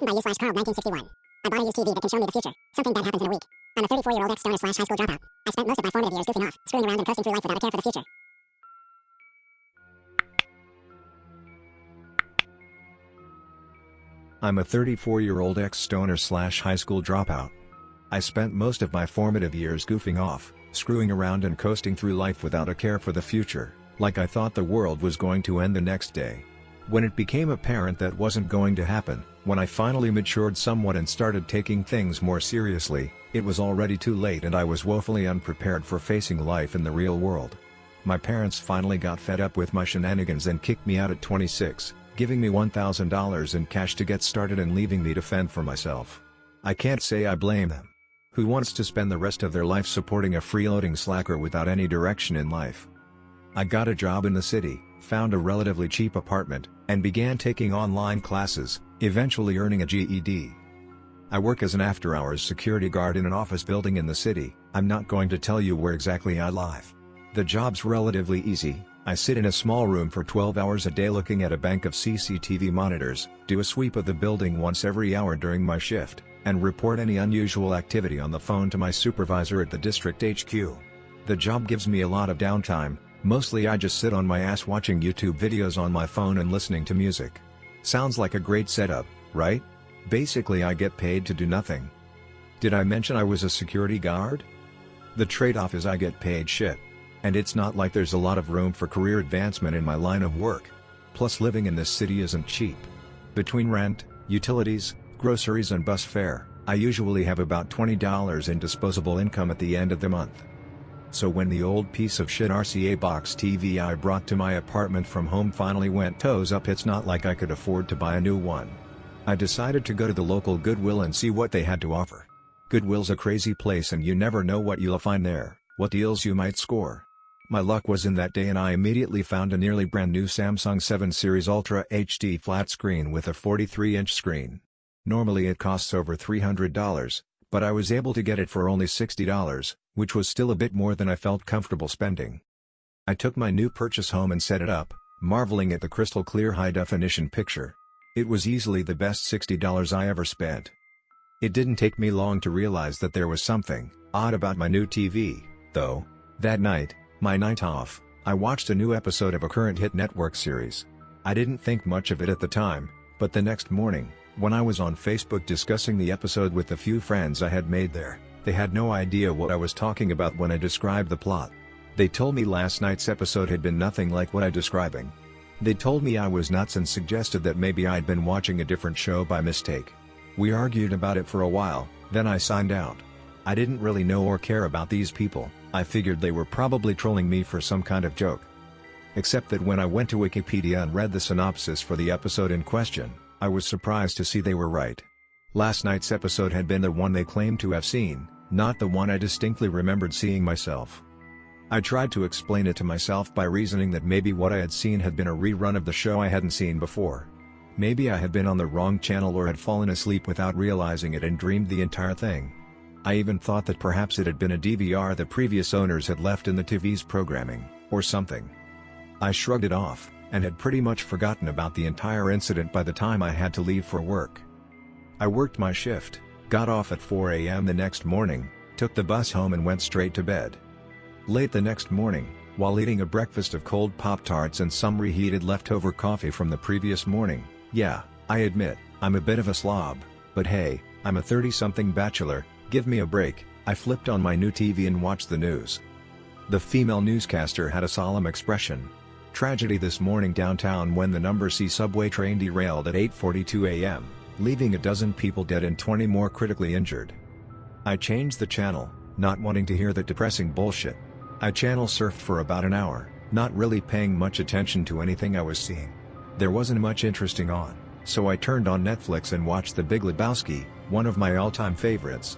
Written by u/Carl 1961. I bought a used TV that can show me the future. Something bad happens in a week. I'm a 34-year-old ex-stoner/high school dropout. I spent most of my formative years goofing off, screwing around and coasting through life without a care for the future. I'm a 34-year-old ex-stoner/high school dropout. I spent most of my formative years goofing off, screwing around and coasting through life without a care for the future, like I thought the world was going to end the next day. When it became apparent that wasn't going to happen, when I finally matured somewhat and started taking things more seriously, it was already too late and I was woefully unprepared for facing life in the real world. My parents finally got fed up with my shenanigans and kicked me out at 26, giving me $1,000 in cash to get started and leaving me to fend for myself. I can't say I blame them. Who wants to spend the rest of their life supporting a freeloading slacker without any direction in life? I got a job in the city, found a relatively cheap apartment, and began taking online classes, eventually earning a GED. I work as an after-hours security guard in an office building in the city. I'm not going to tell you where exactly I live. The job's relatively easy. I sit in a small room for 12 hours a day looking at a bank of CCTV monitors, do a sweep of the building once every hour during my shift, and report any unusual activity on the phone to my supervisor at the district HQ. The job gives me a lot of downtime. Mostly I just sit on my ass watching YouTube videos on my phone and listening to music. Sounds like a great setup, right? Basically I get paid to do nothing. Did I mention I was a security guard? The trade-off is I get paid shit. And it's not like there's a lot of room for career advancement in my line of work. Plus living in this city isn't cheap. Between rent, utilities, groceries and bus fare, I usually have about $20 in disposable income at the end of the month. So when the old piece of shit RCA box TV I brought to my apartment from home finally went toes up, it's not like I could afford to buy a new one. I decided to go to the local Goodwill and see what they had to offer. Goodwill's a crazy place and you never know what you'll find there, what deals you might score. My luck was in that day and I immediately found a nearly brand new Samsung 7 Series Ultra HD flat screen with a 43-inch screen. Normally it costs over $300, but I was able to get it for only $60, which was still a bit more than I felt comfortable spending. I took my new purchase home and set it up, marveling at the crystal clear high-definition picture. It was easily the best $60 I ever spent. It didn't take me long to realize that there was something odd about my new TV, though. That night, my night off, I watched a new episode of a current hit network series. I didn't think much of it at the time, but the next morning, when I was on Facebook discussing the episode with the few friends I had made there, they had no idea what I was talking about when I described the plot. They told me last night's episode had been nothing like what I'm describing. They told me I was nuts and suggested that maybe I'd been watching a different show by mistake. We argued about it for a while, then I signed out. I didn't really know or care about these people. I figured they were probably trolling me for some kind of joke. Except that when I went to Wikipedia and read the synopsis for the episode in question, I was surprised to see they were right. Last night's episode had been the one they claimed to have seen, not the one I distinctly remembered seeing myself. I tried to explain it to myself by reasoning that maybe what I had seen had been a rerun of the show I hadn't seen before. Maybe I had been on the wrong channel or had fallen asleep without realizing it and dreamed the entire thing. I even thought that perhaps it had been a DVR the previous owners had left in the TV's programming, or something. I shrugged it off, and had pretty much forgotten about the entire incident by the time I had to leave for work. I worked my shift, got off at 4 a.m. the next morning, took the bus home and went straight to bed. Late the next morning, while eating a breakfast of cold Pop-Tarts and some reheated leftover coffee from the previous morning, yeah, I admit, I'm a bit of a slob, but hey, I'm a 30-something bachelor, give me a break. I flipped on my new TV and watched the news. The female newscaster had a solemn expression. Tragedy this morning downtown when the number C subway train derailed at 8:42 a.m., leaving a dozen people dead and 20 more critically injured. I changed the channel, not wanting to hear that depressing bullshit. I channel surfed for about an hour, not really paying much attention to anything I was seeing. There wasn't much interesting on, so I turned on Netflix and watched The Big Lebowski, one of my all-time favorites.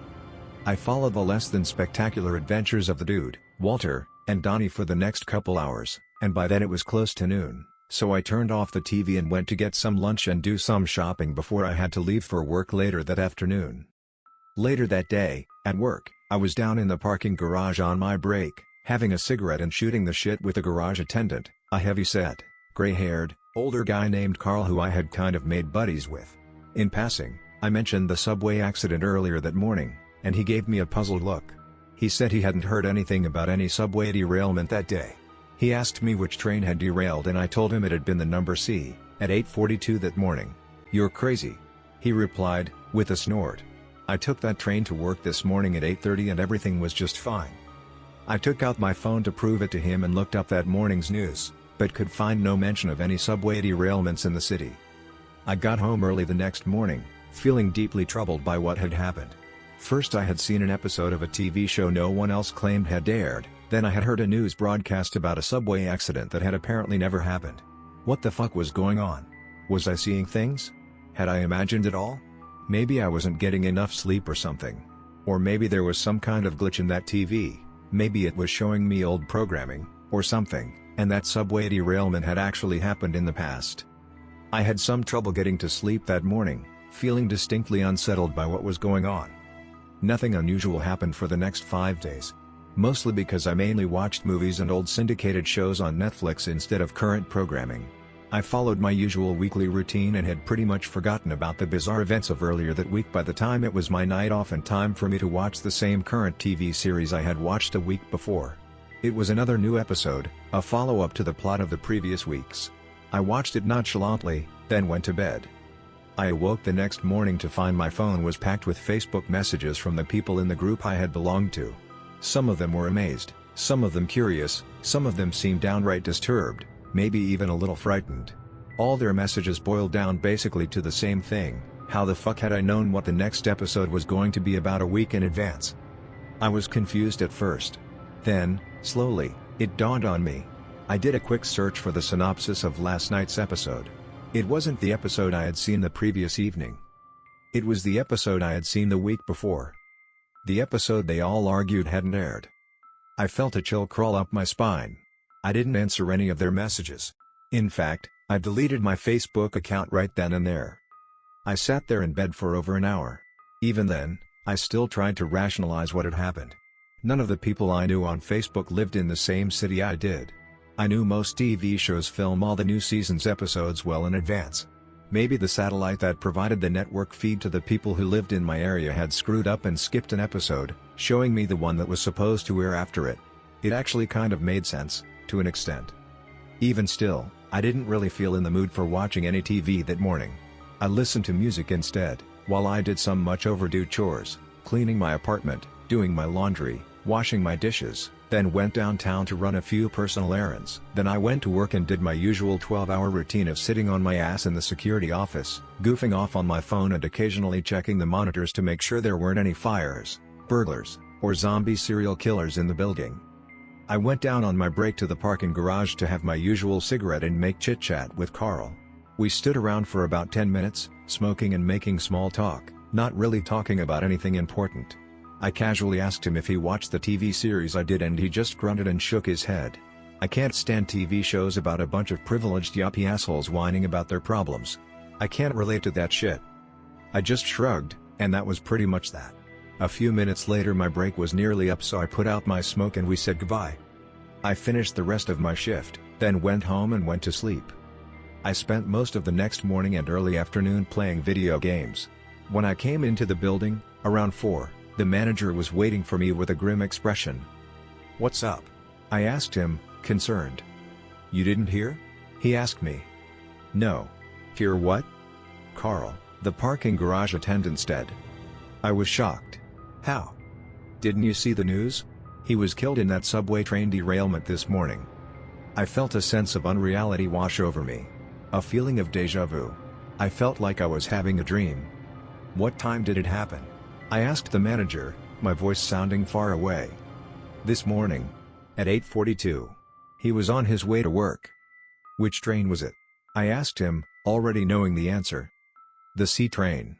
I followed the less than spectacular adventures of the dude, Walter, and Donnie for the next couple hours, and by then it was close to noon, so I turned off the TV and went to get some lunch and do some shopping before I had to leave for work later that afternoon. Later that day, at work, I was down in the parking garage on my break, having a cigarette and shooting the shit with a garage attendant, a heavy-set, gray-haired, older guy named Carl who I had kind of made buddies with. In passing, I mentioned the subway accident earlier that morning, and he gave me a puzzled look. He said he hadn't heard anything about any subway derailment that day. He asked me which train had derailed and I told him it had been the number C, at 8:42 that morning. "You're crazy," he replied, with a snort. "I took that train to work this morning at 8:30 and everything was just fine." I took out my phone to prove it to him and looked up that morning's news, but could find no mention of any subway derailments in the city. I got home early the next morning, feeling deeply troubled by what had happened. First I had seen an episode of a TV show no one else claimed had aired, then I had heard a news broadcast about a subway accident that had apparently never happened. What the fuck was going on? Was I seeing things? Had I imagined it all? Maybe I wasn't getting enough sleep or something. Or maybe there was some kind of glitch in that TV, maybe it was showing me old programming, or something, and that subway derailment had actually happened in the past. I had some trouble getting to sleep that morning, feeling distinctly unsettled by what was going on. Nothing unusual happened for the next 5 days. Mostly because I mainly watched movies and old syndicated shows on Netflix instead of current programming. I followed my usual weekly routine and had pretty much forgotten about the bizarre events of earlier that week by the time it was my night off and time for me to watch the same current TV series I had watched a week before. It was another new episode, a follow-up to the plot of the previous weeks. I watched it nonchalantly, then went to bed. I awoke the next morning to find my phone was packed with Facebook messages from the people in the group I had belonged to. Some of them were amazed, some of them curious, some of them seemed downright disturbed, maybe even a little frightened. All their messages boiled down basically to the same thing: how the fuck had I known what the next episode was going to be about a week in advance? I was confused at first. Then, slowly, it dawned on me. I did a quick search for the synopsis of last night's episode. It wasn't the episode I had seen the previous evening. It was the episode I had seen the week before. The episode they all argued hadn't aired. I felt a chill crawl up my spine. I didn't answer any of their messages. In fact, I deleted my Facebook account right then and there. I sat there in bed for over an hour. Even then, I still tried to rationalize what had happened. None of the people I knew on Facebook lived in the same city I did. I knew most TV shows film all the new season's episodes well in advance. Maybe the satellite that provided the network feed to the people who lived in my area had screwed up and skipped an episode, showing me the one that was supposed to air after it. It actually kind of made sense, to an extent. Even still, I didn't really feel in the mood for watching any TV that morning. I listened to music instead, while I did some much overdue chores, cleaning my apartment, doing my laundry, washing my dishes, then went downtown to run a few personal errands. Then I went to work and did my usual 12-hour routine of sitting on my ass in the security office, goofing off on my phone and occasionally checking the monitors to make sure there weren't any fires, burglars, or zombie serial killers in the building. I went down on my break to the parking garage to have my usual cigarette and make chit-chat with Carl. We stood around for about 10 minutes, smoking and making small talk, not really talking about anything important. I casually asked him if he watched the TV series I did and he just grunted and shook his head. I can't stand TV shows about a bunch of privileged yuppie assholes whining about their problems. I can't relate to that shit. I just shrugged, and that was pretty much that. A few minutes later my break was nearly up, so I put out my smoke and we said goodbye. I finished the rest of my shift, then went home and went to sleep. I spent most of the next morning and early afternoon playing video games. When I came into the building, around 4, the manager was waiting for me with a grim expression. "What's up?" I asked him, concerned. "You didn't hear?" he asked me. "No." "Hear what?" "Carl, the parking garage attendant said." I was shocked. "How? Didn't you see the news? He was killed in that subway train derailment this morning." I felt a sense of unreality wash over me. A feeling of déjà vu. I felt like I was having a dream. "What time did it happen?" I asked the manager, my voice sounding far away. "This morning. At 8:42. He was on his way to work." "Which train was it?" I asked him, already knowing the answer. "The C train."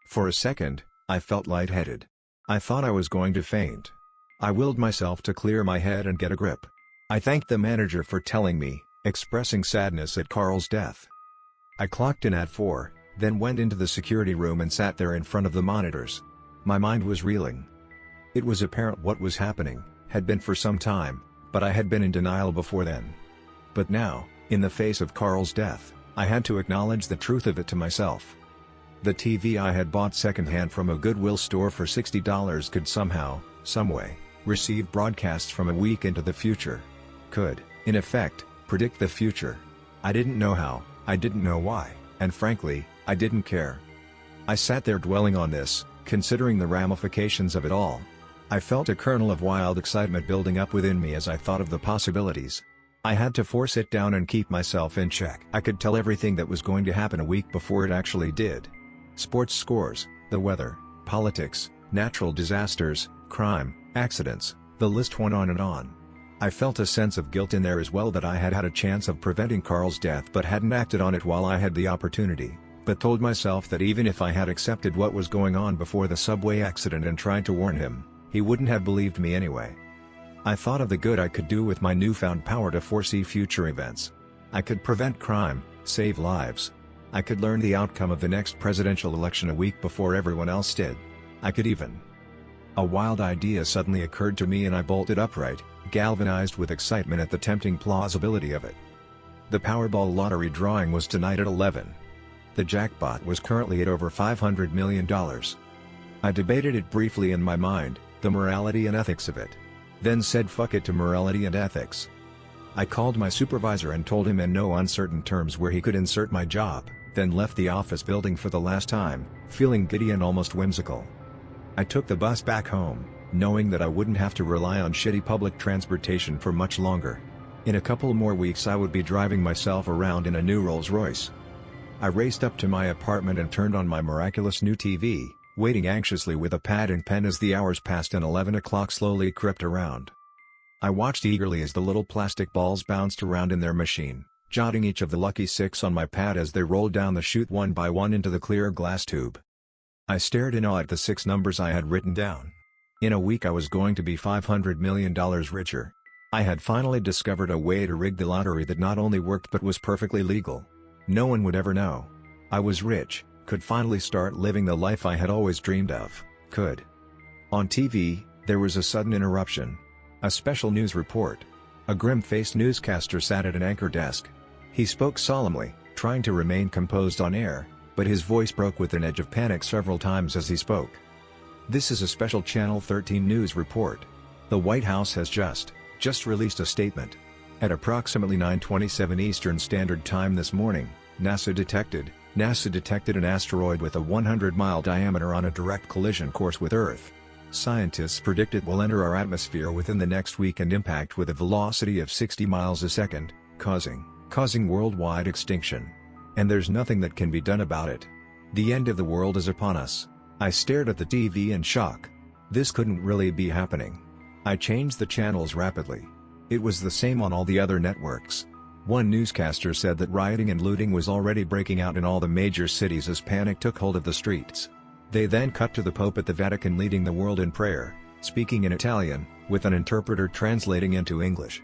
For a second, I felt lightheaded. I thought I was going to faint. I willed myself to clear my head and get a grip. I thanked the manager for telling me, expressing sadness at Carl's death. I clocked in at 4, then went into the security room and sat there in front of the monitors. My mind was reeling. It was apparent what was happening, had been for some time, but I had been in denial before then. But now, in the face of Carl's death, I had to acknowledge the truth of it to myself. The TV I had bought secondhand from a Goodwill store for $60 could somehow, someway, receive broadcasts from a week into the future. Could, in effect, predict the future. I didn't know how, I didn't know why, and frankly, I didn't care. I sat there dwelling on this, considering the ramifications of it all. I felt a kernel of wild excitement building up within me as I thought of the possibilities. I had to force it down and keep myself in check. I could tell everything that was going to happen a week before it actually did. Sports scores, the weather, politics, natural disasters, crime, accidents, the list went on and on. I felt a sense of guilt in there as well that I had had a chance of preventing Carl's death but hadn't acted on it while I had the opportunity, but told myself that even if I had accepted what was going on before the subway accident and tried to warn him, he wouldn't have believed me anyway. I thought of the good I could do with my newfound power to foresee future events. I could prevent crime, save lives. I could learn the outcome of the next presidential election a week before everyone else did. I could even. A wild idea suddenly occurred to me and I bolted upright, galvanized with excitement at the tempting plausibility of it. The Powerball lottery drawing was tonight at 11. The jackpot was currently at over $500 million. I debated it briefly in my mind, the morality and ethics of it. Then said fuck it to morality and ethics. I called my supervisor and told him in no uncertain terms where he could insert my job, then left the office building for the last time, feeling giddy and almost whimsical. I took the bus back home, knowing that I wouldn't have to rely on shitty public transportation for much longer. In a couple more weeks I would be driving myself around in a new Rolls-Royce. I raced up to my apartment and turned on my miraculous new TV, waiting anxiously with a pad and pen as the hours passed and 11 o'clock slowly crept around. I watched eagerly as the little plastic balls bounced around in their machine, jotting each of the lucky 6 on my pad as they rolled down the chute one by one into the clear glass tube. I stared in awe at the 6 numbers I had written down. In a week I was going to be $500 million richer. I had finally discovered a way to rig the lottery that not only worked but was perfectly legal. No one would ever know. I was rich, could finally start living the life I had always dreamed of, could. On TV, there was a sudden interruption. A special news report. A grim-faced newscaster sat at an anchor desk. He spoke solemnly, trying to remain composed on air, but his voice broke with an edge of panic several times as he spoke. This is a special Channel 13 news report. The White House has just released a statement. At approximately 9:27 Eastern Standard Time this morning, NASA detected an asteroid with a 100-mile diameter on a direct collision course with Earth. Scientists predict it will enter our atmosphere within the next week and impact with a velocity of 60 miles a second, causing worldwide extinction. And there's nothing that can be done about it. The end of the world is upon us. I stared at the TV in shock. This couldn't really be happening. I changed the channels rapidly. It was the same on all the other networks. One newscaster said that rioting and looting was already breaking out in all the major cities as panic took hold of the streets. They then cut to the Pope at the Vatican leading the world in prayer, speaking in Italian, with an interpreter translating into English.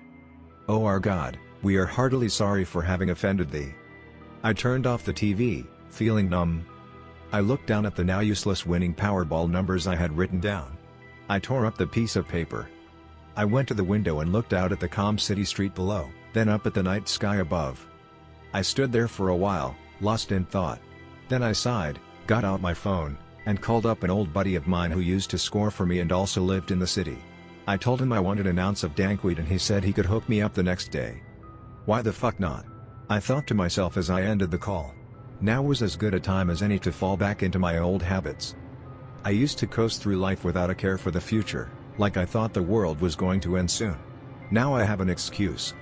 "Oh our God, we are heartily sorry for having offended thee." I turned off the TV, feeling numb. I looked down at the now useless winning Powerball numbers I had written down. I tore up the piece of paper. I went to the window and looked out at the calm city street below, then up at the night sky above. I stood there for a while, lost in thought. Then I sighed, got out my phone, and called up an old buddy of mine who used to score for me and also lived in the city. I told him I wanted an ounce of dankweed and he said he could hook me up the next day. Why the fuck not? I thought to myself as I ended the call. Now was as good a time as any to fall back into my old habits. I used to coast through life without a care for the future, like I thought the world was going to end soon. Now I have an excuse.